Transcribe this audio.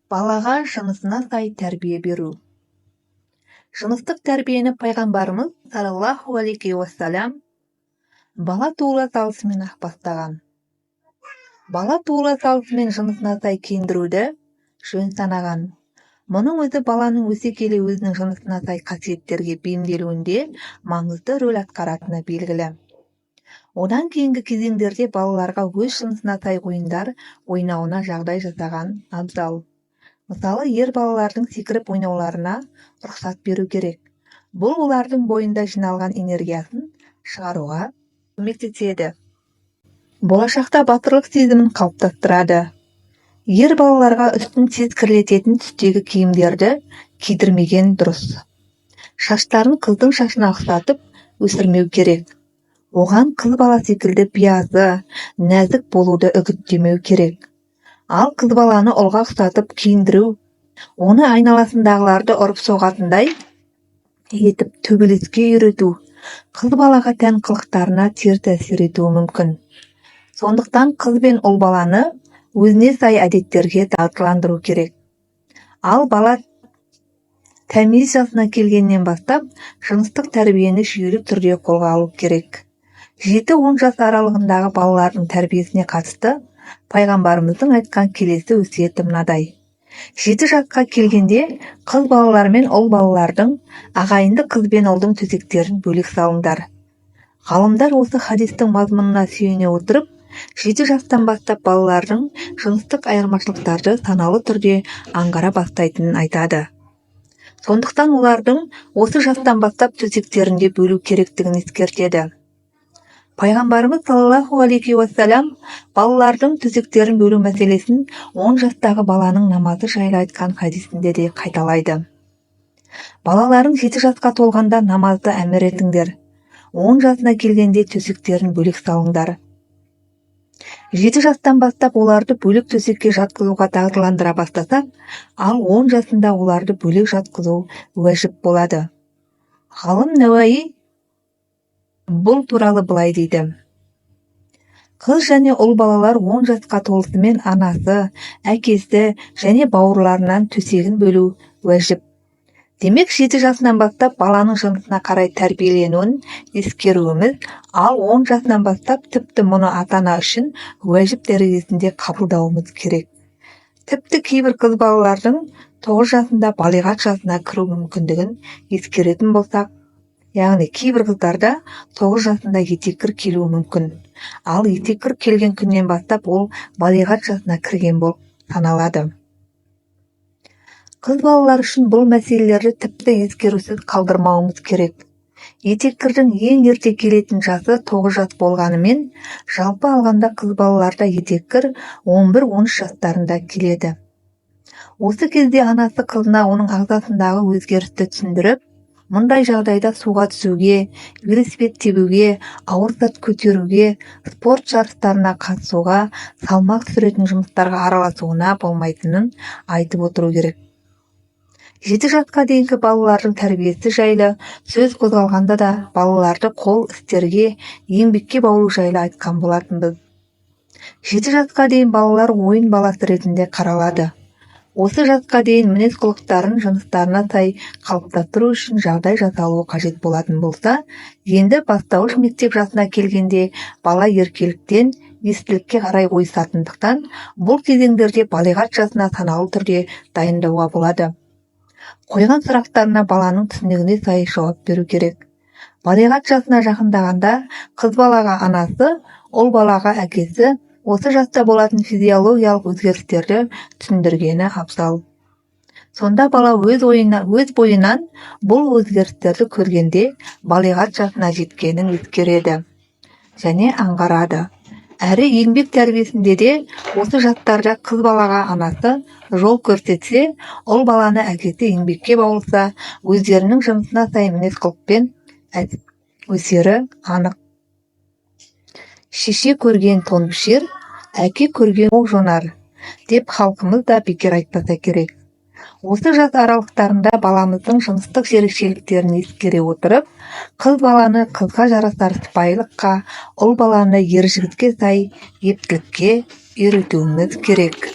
Балаға жынысына сай тәрбие беру. Жыныстық тәрбиені пайғамбарымыз саллаллаху алейхи уассалям бала туыла салысымен-ақ бастаған. Бала туыла салысымен жынысына сай киіндіруді жөн санаған. Мұның өзі баланың өсе келе өзінің жынысына сай қасиеттерге бейімделуінде маңызды рөл атқаратыны белгілі. Одан кейінгі кезеңдерде балаларға өз жынысына сай ойындар ойнауына жағдай жасаған абзал. Мысалы, ер балалардың секіріп ойнауларына рұқсат беру керек. Бұл олардың бойында жиналған энергиясын шығаруға көмектеседі. Болашақта батырлық сезімін қалыптастырады. Ер балаларға үстін тез кірлететін түстегі киімдерді кидірмеген дұрыс. Шаштарын қыздың шашына ұқсатып өсірмеу керек. Оған қыз бала секілді биязы, нәзік болуды үгіттемеу керек. Ал қыз баланы ұлға ұқсатып киіндіру, оны айналасындағыларды ұрып соғатындай етіп төбелеске үйрету, қыз балаға тән қылықтарына теріс әсер етуі мүмкін. Сондықтан қыз бен ұл баланы өзіне сай әдеттерге дағдыландыру керек. Ал бала тәмиз жасына келгеннен бастап жыныстық тәрбиені жүйелі түрде қолға алу керек. 7-10 жас аралығындағы балалардың тәрбиесіне қатысты пайғамбарымыздың айтқан келесі өсиеті мынадай. 7 жасқа келгенде қыз балалар мен ұл балалардың ағайынды қыз бен ұлдың төсектерін бөлек салыңдар. Ғалымдар осы хадистің мазмұнына сүйене отырып, 7 жастан бастап балалардың жыныстық айырмашылықтарды саналы түрде аңғара бастайтынын айтады. Сондықтан олардың осы жастан бастап төсектерінде бөлу керектігін ескертеді. Пайғамбарымыз саллаллаху алейхи уассалям балалардың төсектерін бөлу мәселесін 10 жастағы баланың намазы жайлы айтқан хадисінде де қайталайды. Балаларың 7 жасқа толғанда намазды әмір етіңдер. 10 жасына келгенде төсектерін бөлек салыңдар. 7 жастан бастап оларды бөлек төсекке жатқызуға дағдыландыра бастасақ, ал 10 жасында оларды бөлек жатқызу уәжіп болады. Ғалым Науаи бұл туралы былай дейді. Қыз және ұл балалар 10 жасқа толысымен анасы, әкесі және бауырларынан төсегін бөлу уәжіп. Демек 7 жасынан бастап баланың жынысына қарай тәрбиеленуін ескеруіміз, ал 10 жасынан бастап тіпті мұны ата-ана үшін уәжіп дәрежесінде қабылдауымыз керек. Тіпті кейбір қыз балалардың 9 жасында балиғат жасына кіру мүмкіндігін ескеретін болсақ, яғни кейбір қыздарда 9 жасында етеккір келуі мүмкін. Ал етеккір келген күннен бастап ол балиғат жасына кірген болып саналады. Қыз балалар үшін бұл мәселелерді тіпті ескерусіз қалдырмауымыз керек. Етеккірдің ең ерте келетін жасы 9 жас болғанымен, жалпы алғанда қыз балаларда етеккір 11-13 жастарында келеді. Осы кезде анасы қызына оның ағзасындағы өзгерісті түсіндіріп, мұндай жағдайда суға түсуге, велосипед тебуге, ауыр зат көтеруге, спорт жарыстарына қатысуға, салмақ түсіретін жұмыстарға араласуына болмайтынын айтып отыру керек. 7 жасқа дейінгі балалардың тәрбиесі жайлы сөз қозғалғанда да балаларды қол істерге, еңбекке баулу жайлы айтқан болатынбыз. 7 жасқа дейін балалар ойын баласы ретінде қаралады. Осы жасқа дейін мінез құлықтарын жыныстарына сай қалыптастыру үшін жағдай жасалуы қажет болатын болса, енді бастауыш мектеп жасына келгенде бала еркеліктен естілікке қарай ойысатындықтан, бұл кезеңдерде балиғат жасына саналы түрде дайындауға болады. Қойған сұрақтарына баланың түсінігіне сай жауап беру керек. Балиғат жасына жақындағанда қыз балаға анасы, ұл балаға әкесі осы жаста болатын физиологиялық өзгерістерді түсіндіргені абзал. Сонда бала өз бойынан бұл өзгерістерді көргенде балиғат жасына жеткенін ескереді және аңғарады. Әрі еңбек тәрбиесінде де осы жастарда қыз балаға анасы жол көрсетсе, ұл баланы әкесі еңбекке баулса, өздерінің жынысына сай мінез құлықпен өсері анық. Шеше көрген тон пішер, әке көрген оқ жонар, деп халқымыз да бекер айтпаса керек. Осы жас аралықтарында баламыздың жыныстық ерекшеліктерін ескере отырып, қыз баланы қызға жарасар сыпайылыққа, ұл баланы ер жігітке сай ептілікке үйретуіміз керек.